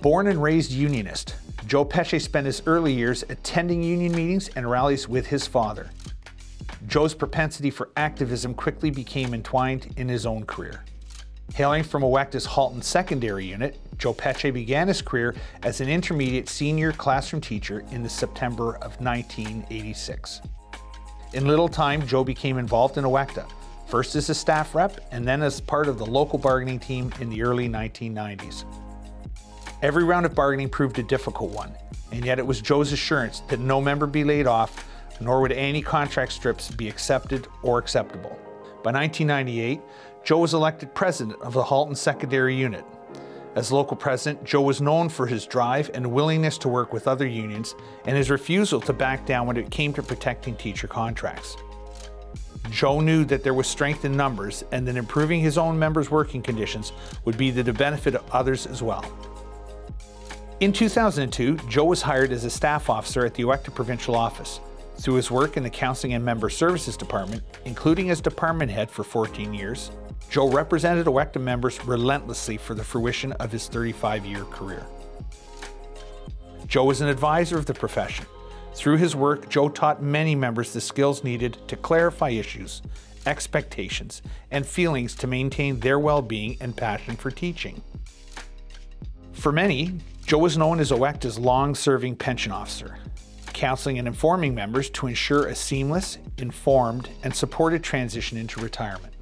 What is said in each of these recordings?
born and raised unionist, Joe Pece spent his early years attending union meetings and rallies with his father. Joe's propensity for activism quickly became entwined in his own career. Hailing from Owecda's Halton Secondary Unit, Joe Pece began his career as an intermediate senior classroom teacher in the September of 1986. In little time, Joe became involved in Owecda, first as a staff rep and then as part of the local bargaining team in the early 1990s. Every round of bargaining proved a difficult one, and yet it was Joe's assurance that no member be laid off, nor would any contract strips be accepted or acceptable. By 1998, Joe was elected president of the Halton Secondary Unit. As local president, Joe was known for his drive and willingness to work with other unions and his refusal to back down when it came to protecting teacher contracts. Joe knew that there was strength in numbers and that improving his own members' working conditions would be to the benefit of others as well. In 2002, Joe was hired as a staff officer at the Owecda Provincial Office. Through his work in the Counseling and Member Services Department, including as department head for 14 years, Joe represented Owecda members relentlessly for the fruition of his 35-year career. Joe was an advisor of the profession. Through his work, Joe taught many members the skills needed to clarify issues, expectations, and feelings to maintain their well-being and passion for teaching. For many, Joe was known as Owecda's long-serving pension officer, counseling and informing members to ensure a seamless, informed, and supported transition into retirement.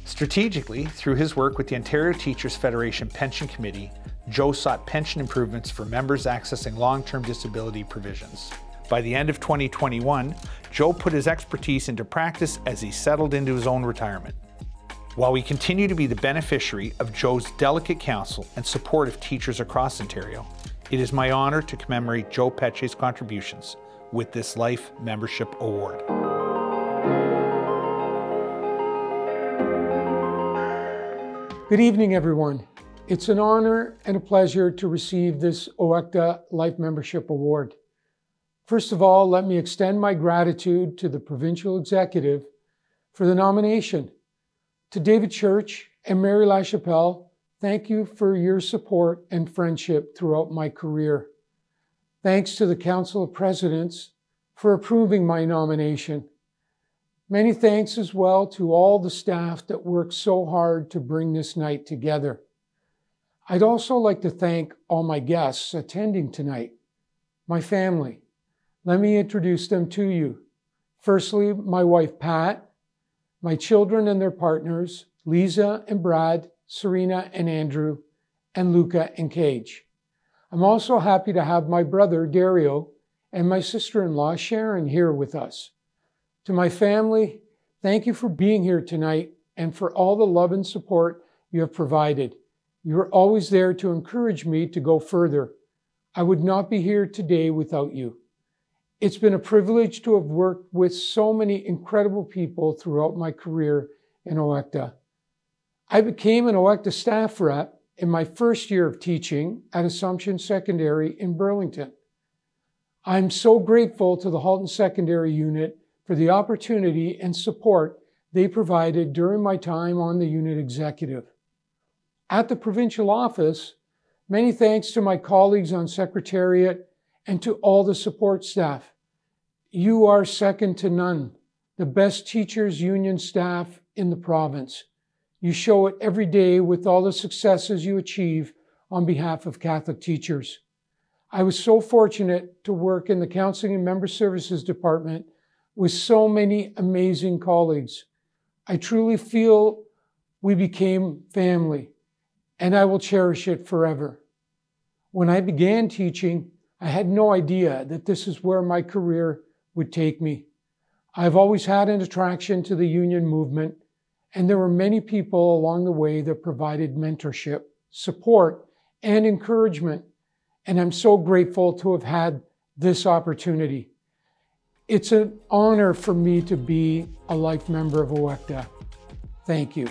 Strategically, through his work with the Ontario Teachers Federation Pension Committee, Joe sought pension improvements for members accessing long-term disability provisions. By the end of 2021, Joe put his expertise into practice as he settled into his own retirement. While we continue to be the beneficiary of Joe's delicate counsel and support of teachers across Ontario, it is my honor to commemorate Joe Pece's contributions with this Life Membership Award. Good evening, everyone. It's an honor and a pleasure to receive this Owecda Life Membership Award. First of all, let me extend my gratitude to the Provincial Executive for the nomination. To David Church and Mary LaChapelle, thank you for your support and friendship throughout my career. Thanks to the Council of Presidents for approving my nomination. Many thanks as well to all the staff that worked so hard to bring this night together. I'd also like to thank all my guests attending tonight, my family. Let me introduce them to you. Firstly, my wife, Pat, my children and their partners, Lisa and Brad, Serena and Andrew, and Luca and Cage. I'm also happy to have my brother, Dario, and my sister-in-law, Sharon, here with us. To my family, thank you for being here tonight and for all the love and support you have provided. You're always there to encourage me to go further. I would not be here today without you. It's been a privilege to have worked with so many incredible people throughout my career in Owecda. I became an Owecda staff rep in my first year of teaching at Assumption Secondary in Burlington. I'm so grateful to the Halton Secondary Unit for the opportunity and support they provided during my time on the unit executive. At the provincial office, many thanks to my colleagues on Secretariat and to all the support staff. You are second to none, the best teachers union staff in the province. You show it every day with all the successes you achieve on behalf of Catholic teachers. I was so fortunate to work in the Counseling and Member Services Department with so many amazing colleagues. I truly feel we became family, and I will cherish it forever. When I began teaching, I had no idea that this is where my career would take me. I've always had an attraction to the union movement, and there were many people along the way that provided mentorship, support, and encouragement, and I'm so grateful to have had this opportunity. It's an honor for me to be a life member of Owecda. Thank you.